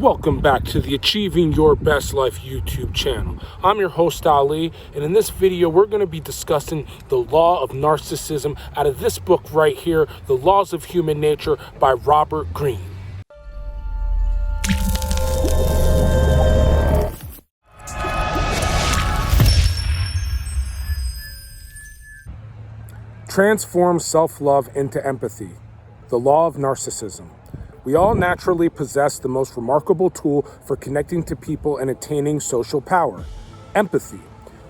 Welcome back to the Achieving Your Best Life YouTube channel. I'm your host Ali, and in this video we're going to be discussing the Law of Narcissism out of this book right here, The Laws of Human Nature by Robert Greene. Transform self-love into empathy. The Law of Narcissism. We all naturally possess the most remarkable tool for connecting to people and attaining social power, empathy.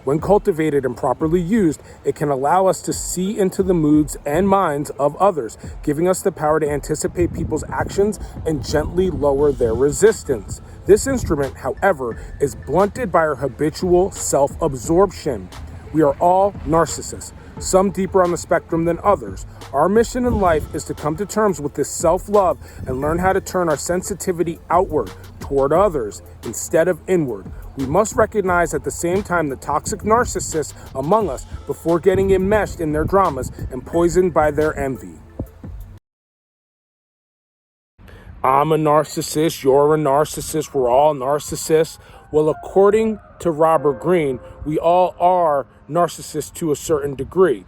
When cultivated and properly used, it can allow us to see into the moods and minds of others, giving us the power to anticipate people's actions and gently lower their resistance. This instrument, however, is blunted by our habitual self-absorption. We are all narcissists, some deeper on the spectrum than others. Our mission in life is to come to terms with this self-love and learn how to turn our sensitivity outward toward others instead of inward. We must recognize at the same time the toxic narcissists among us before getting enmeshed in their dramas and poisoned by their envy. I'm a narcissist, you're a narcissist, we're all narcissists. Well, according to Robert Greene, we all are narcissists to a certain degree.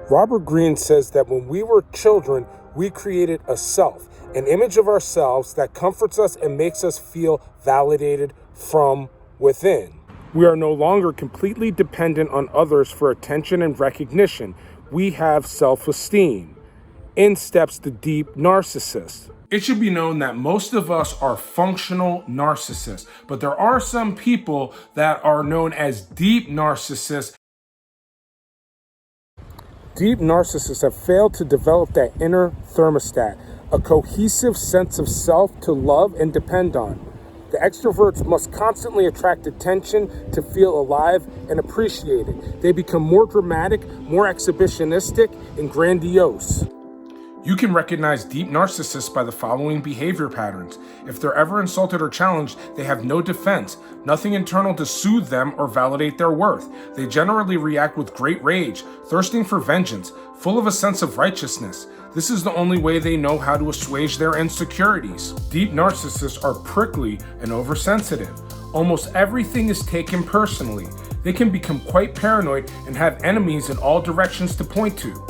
Robert Greene says that when we were children, we created a self, an image of ourselves that comforts us and makes us feel validated from within. We are no longer completely dependent on others for attention and recognition. We have self-esteem. In steps the deep narcissist. It should be known that most of us are functional narcissists, but there are some people that are known as deep narcissists. Deep narcissists have failed to develop that inner thermostat, a cohesive sense of self to love and depend on. The extroverts must constantly attract attention to feel alive and appreciated. They become more dramatic, more exhibitionistic, and grandiose. You can recognize deep narcissists by the following behavior patterns. If they're ever insulted or challenged, they have no defense, nothing internal to soothe them or validate their worth. They generally react with great rage, thirsting for vengeance, full of a sense of righteousness. This is the only way they know how to assuage their insecurities. Deep narcissists are prickly and oversensitive. Almost everything is taken personally. They can become quite paranoid and have enemies in all directions to point to.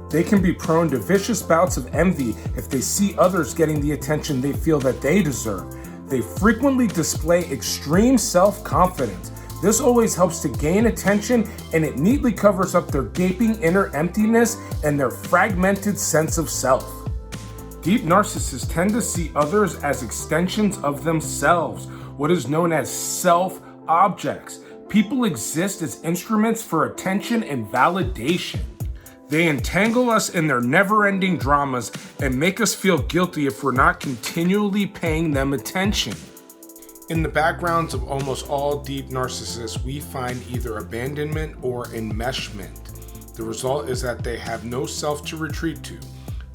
They can be prone to vicious bouts of envy if they see others getting the attention they feel that they deserve. They frequently display extreme self-confidence. This always helps to gain attention, and it neatly covers up their gaping inner emptiness and their fragmented sense of self. Deep narcissists tend to see others as extensions of themselves, what is known as self-objects. People exist as instruments for attention and validation. They entangle us in their never-ending dramas and make us feel guilty if we're not continually paying them attention. In the backgrounds of almost all deep narcissists, we find either abandonment or enmeshment. The result is that they have no self to retreat to,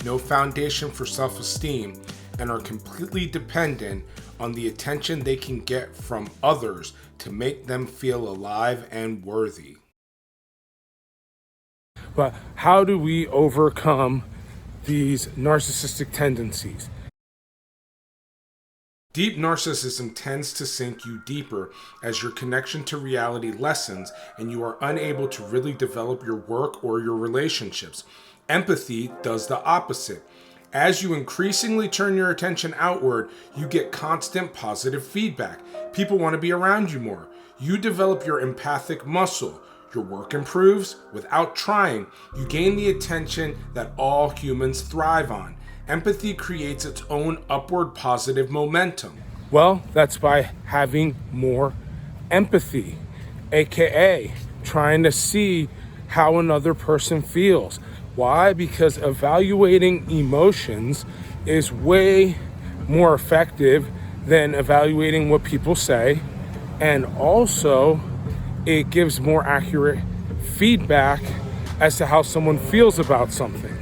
no foundation for self-esteem, and are completely dependent on the attention they can get from others to make them feel alive and worthy. But how do we overcome these narcissistic tendencies? Deep narcissism tends to sink you deeper as your connection to reality lessens and you are unable to really develop your work or your relationships. Empathy does the opposite. As you increasingly turn your attention outward, you get constant positive feedback. People want to be around you more. You develop your empathic muscle. Your work improves without trying. You gain the attention that all humans thrive on. Empathy creates its own upward positive momentum. Well, that's by having more empathy, aka trying to see how another person feels. Why? Because evaluating emotions is way more effective than evaluating what people say, and also it gives more accurate feedback as to how someone feels about something.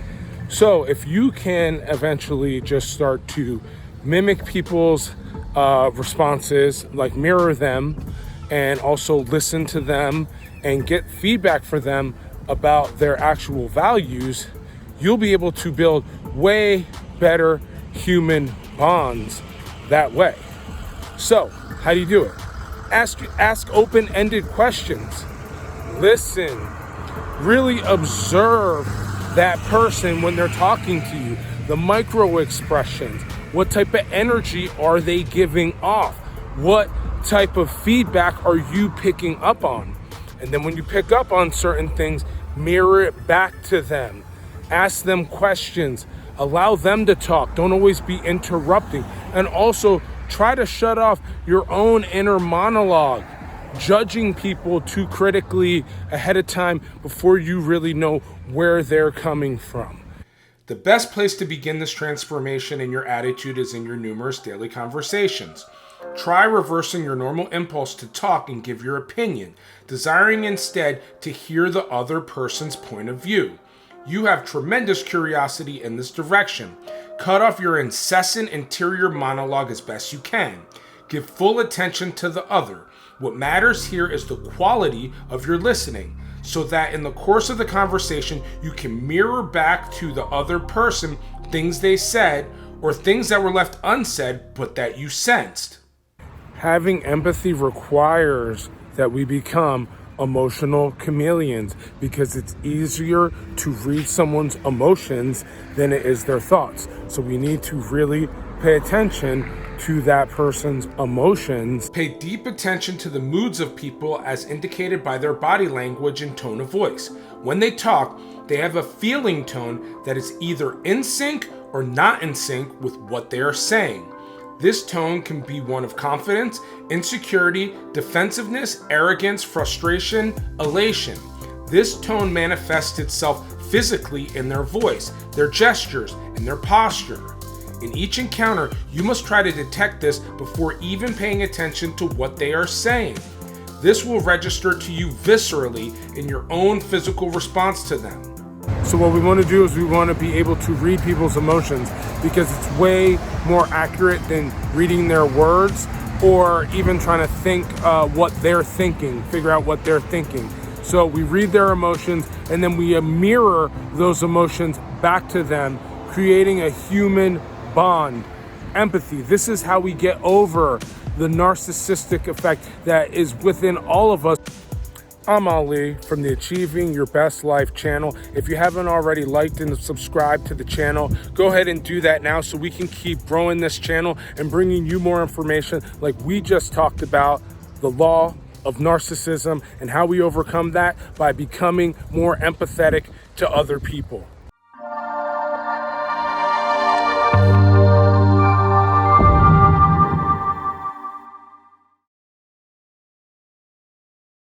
So if you can eventually just start to mimic people's responses, like mirror them, and also listen to them and get feedback for them about their actual values, you'll be able to build way better human bonds that way. So, how do you do it? Ask open-ended questions. Listen. Really observe that person when they're talking to you. The micro expressions. What type of energy are they giving off? What type of feedback are you picking up on? And then when you pick up on certain things, mirror it back to them. Ask them questions. Allow them to talk. Don't always be interrupting. And also try to shut off your own inner monologue, judging people too critically ahead of time before you really know where they're coming from. The best place to begin this transformation in your attitude is in your numerous daily conversations. Try reversing your normal impulse to talk and give your opinion, desiring instead to hear the other person's point of view. You have tremendous curiosity in this direction. Cut off your incessant interior monologue as best you can. Give full attention to the other. What matters here is the quality of your listening, so that in the course of the conversation, you can mirror back to the other person things they said or things that were left unsaid but that you sensed. Having empathy requires that we become emotional chameleons, because it's easier to read someone's emotions than it is their thoughts. So we need to really pay attention to that person's emotions. Pay deep attention to the moods of people as indicated by their body language and tone of voice. When they talk, they have a feeling tone that is either in sync or not in sync with what they are saying. This tone can be one of confidence, insecurity, defensiveness, arrogance, frustration, elation. This tone manifests itself physically in their voice, their gestures, and their posture. In each encounter, you must try to detect this before even paying attention to what they are saying. This will register to you viscerally in your own physical response to them. So what we want to do is we want to be able to read people's emotions, because it's way more accurate than reading their words or even trying to think what they're thinking, figure out what they're thinking. So we read their emotions and then we mirror those emotions back to them, creating a human bond. Empathy. This is how we get over the narcissistic effect that is within all of us. I'm Ali from the Achieving Your Best Life channel. If you haven't already liked and subscribed to the channel, go ahead and do that now so we can keep growing this channel and bringing you more information like we just talked about, the law of narcissism and how we overcome that by becoming more empathetic to other people.